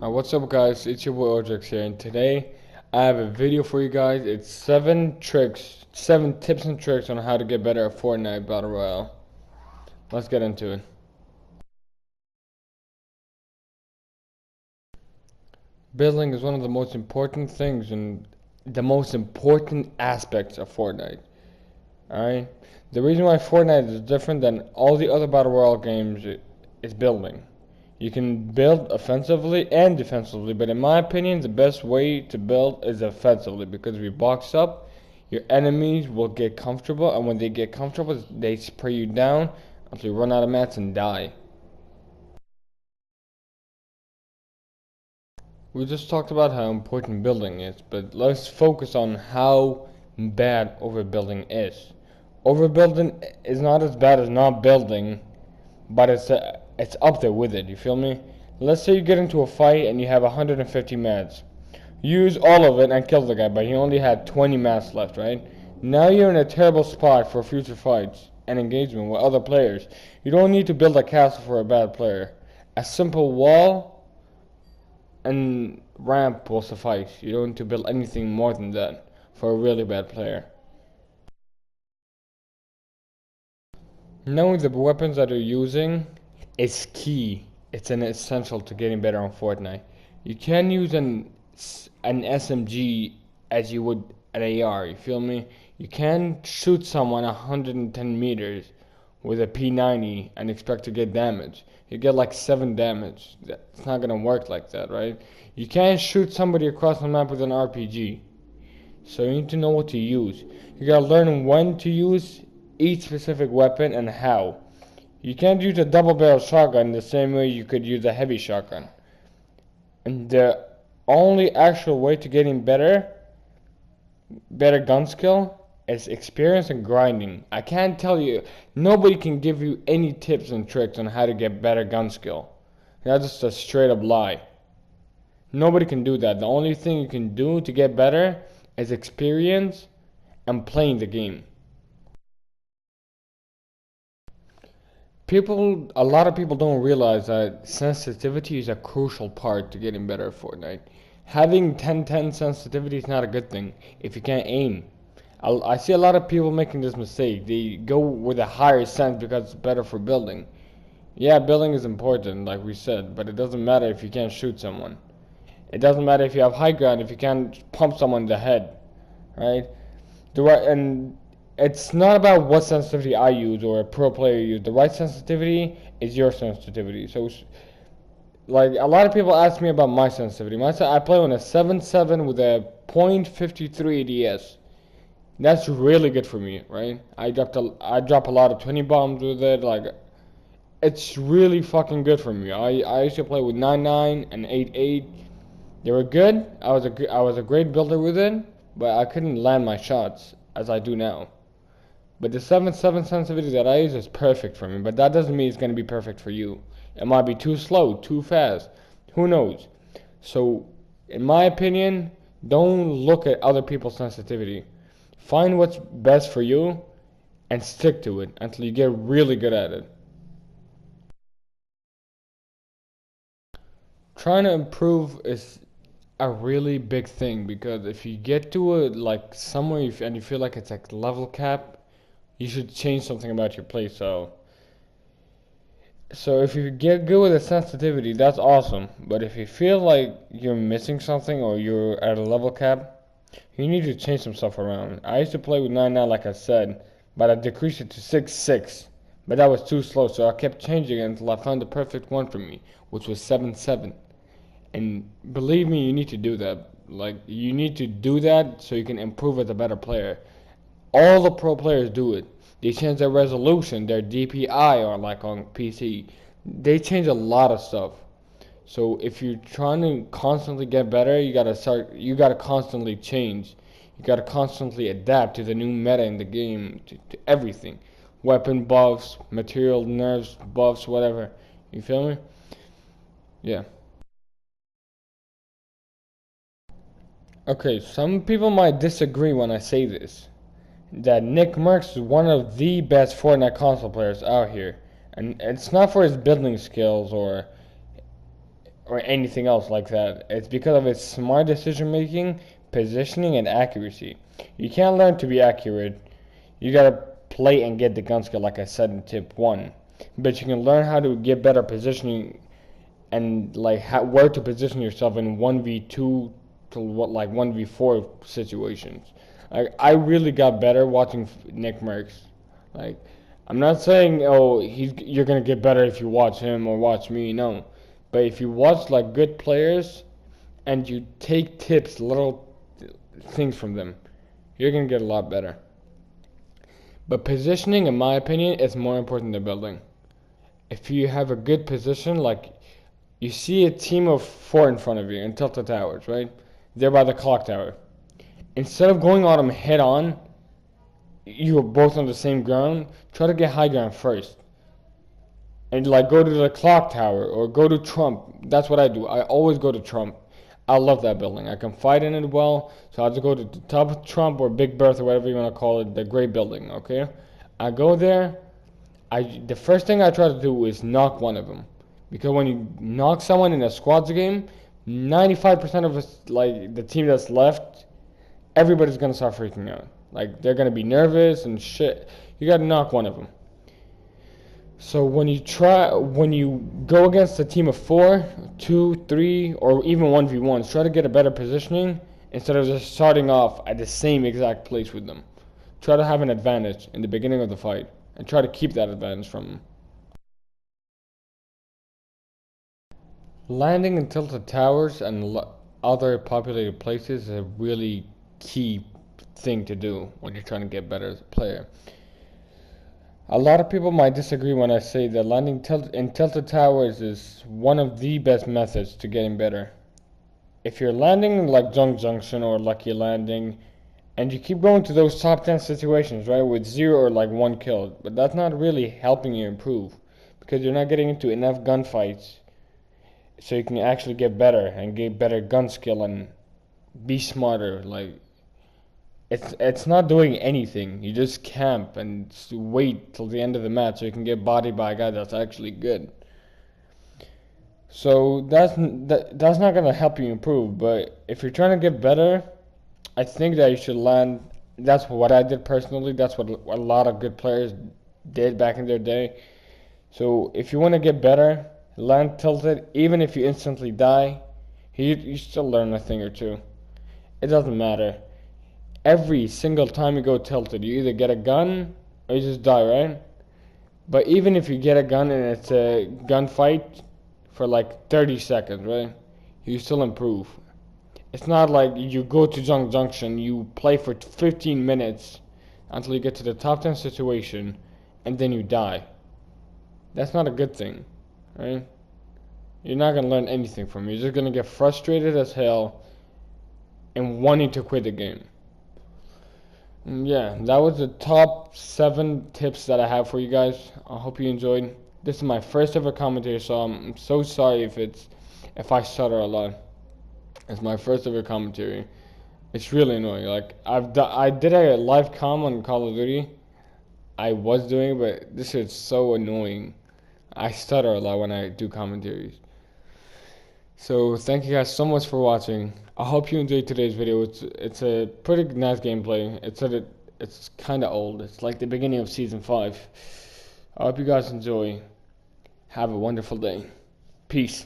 What's up guys, it's your boy iozhex here, and today I have a video for you guys. It's 7 tips and tricks on how to get better at Fortnite Battle Royale. Let's get into it. Building is one of the most important things and the most important aspects of Fortnite. Alright? The reason why Fortnite is different than all the other Battle Royale games is building. You can build offensively and defensively, but in my opinion, the best way to build is offensively, because if you box up, your enemies will get comfortable, and when they get comfortable, they spray you down until you run out of mats and die. We just talked about how important building is, but let's focus on how bad overbuilding is. Overbuilding is not as bad as not building, but it's up there with it. You feel me? Let's say you get into a fight and you have 150 mats. Use all of it and kill the guy, but he only had 20 mats left, right? Now you're in a terrible spot for future fights and engagement with other players. You don't need to build a castle for a bad player. A simple wall and ramp will suffice. You don't need to build anything more than that for a really bad player. Knowing the weapons that you're using is key. It's an essential to getting better on Fortnite. You can use an SMG as you would an AR, you feel me? You can shoot someone 110 meters with a P90 and expect to get damage. You get like 7 damage. It's not gonna work like that, right? You can't shoot somebody across the map with an RPG. So you need to know what to use. You gotta learn when to use each specific weapon and how. You can't use a double barrel shotgun the same way you could use a heavy shotgun. And the only actual way to getting better gun skill is experience and grinding. I can't tell you, nobody can give you any tips and tricks on how to get better gun skill. That's just a straight up lie. Nobody can do that. The only thing you can do to get better is experience and playing the game. A lot of people don't realize that sensitivity is a crucial part to getting better at Fortnite. Having 10-10 sensitivity is not a good thing if you can't aim. I see a lot of people making this mistake. They go with a higher sense because it's better for building. Yeah, building is important, like we said, but it doesn't matter if you can't shoot someone. It doesn't matter if you have high ground if you can't pump someone in the head, right? And it's not about what sensitivity I use or a pro player use. The right sensitivity is your sensitivity. So, like, a lot of people ask me about my sensitivity. I play on a 7.7 with a .53 ADS. That's really good for me, right? I drop a lot of 20 bombs with it. Like, it's really fucking good for me. I used to play with 9.9 and 8.8. They were good. I was a great builder with it, but I couldn't land my shots as I do now. But the 7.7 sensitivity that I use is perfect for me, but that doesn't mean it's going to be perfect for you. It might be too slow, too fast, who knows. So, in my opinion, don't look at other people's sensitivity. Find what's best for you and stick to it until you get really good at it. Trying to improve is a really big thing, because if you get to a like somewhere and you feel like it's like level cap, you should change something about your play. So if you get good with the sensitivity, that's awesome. But if you feel like you're missing something or you're at a level cap, you need to change some stuff around. I used to play with 9.9 like I said, but I decreased it to 6.6. But that was too slow, so I kept changing it until I found the perfect one for me, which was 7.7. And believe me, you need to do that. Like, you need to do that so you can improve as a better player. All the pro players do it. They change their resolution, their DPI, or like on PC. They change a lot of stuff. So if you're trying to constantly get better, you gotta constantly change. You gotta constantly adapt to the new meta in the game, to everything. Weapon buffs, material nerfs, buffs, whatever. You feel me? Yeah. Okay, some people might disagree when I say this, that Nick Merckx is one of the best Fortnite console players out here. And it's not for his building skills or anything else like that. It's because of its smart decision making, positioning, and accuracy. You can't learn to be accurate. You gotta play and get the gun skill, like I said in tip 1. But you can learn how to get better positioning and like where to position yourself in 1v2 to what like 1v4 situations. I really got better watching Nick Merckx. Like, I'm not saying you're gonna get better if you watch him or watch me. No, but if you watch like good players and you take tips, little things from them, you're gonna get a lot better. But positioning, in my opinion, is more important than building. If you have a good position, like you see a team of 4 in front of you in Tilted Towers, right? They're by the clock tower. Instead of going on them head on, you're both on the same ground, try to get high ground first. And like go to the clock tower or go to Trump. That's what I do. I always go to Trump. I love that building. I can fight in it well, so I just go to the top of Trump or Big Bertha, whatever you want to call it, the great building, okay? I go there. The first thing I try to do is knock one of them. Because when you knock someone in a squads game, 95% of us, like the team that's left, everybody's gonna start freaking out. Like they're gonna be nervous and shit. You gotta knock one of them. So when you go against a team of 4, 2, 3, or even 1v1s, try to get a better positioning instead of just starting off at the same exact place with them. Try to have an advantage in the beginning of the fight and try to keep that advantage from them. Landing in tilted towers and other populated places is a really key thing to do when you're trying to get better as a player. A lot of people might disagree when I say that landing in tilted towers is one of the best methods to getting better. If you're landing like Junk Junction or Lucky Landing, and you keep going to those top 10 situations, right, with 0 or like 1 kill, but that's not really helping you improve because you're not getting into enough gunfights so you can actually get better and get better gun skill and be smarter. Like, it's not doing anything. You just camp and wait till the end of the match so you can get bodied by a guy that's actually good. So that's not gonna help you improve. But if you're trying to get better, I think that you should land. That's what I did personally. That's what a lot of good players did back in their day. So if you want to get better, land tilted. Even if you instantly die, you still learn a thing or two. It doesn't matter. Every single time you go tilted, you either get a gun or you just die, right? But even if you get a gun and it's a gunfight for like 30 seconds, right? You still improve. It's not like you go to Junk Junction, you play for 15 minutes until you get to the top 10 situation and then you die. That's not a good thing, right? You're not going to learn anything from it. You're just going to get frustrated as hell and wanting to quit the game. Yeah, that was the top 7 tips that I have for you guys. I hope you enjoyed. This is my first ever commentary, so I'm so sorry if I stutter a lot. It's my first ever commentary. It's really annoying. Like I did a live comm on Call of Duty. I was doing it, but this is so annoying. I stutter a lot when I do commentaries. So thank you guys so much for watching. I hope you enjoyed today's video. It's a pretty nice gameplay. It's kind of old. It's like the beginning of season 5. I hope you guys enjoy. Have a wonderful day. Peace.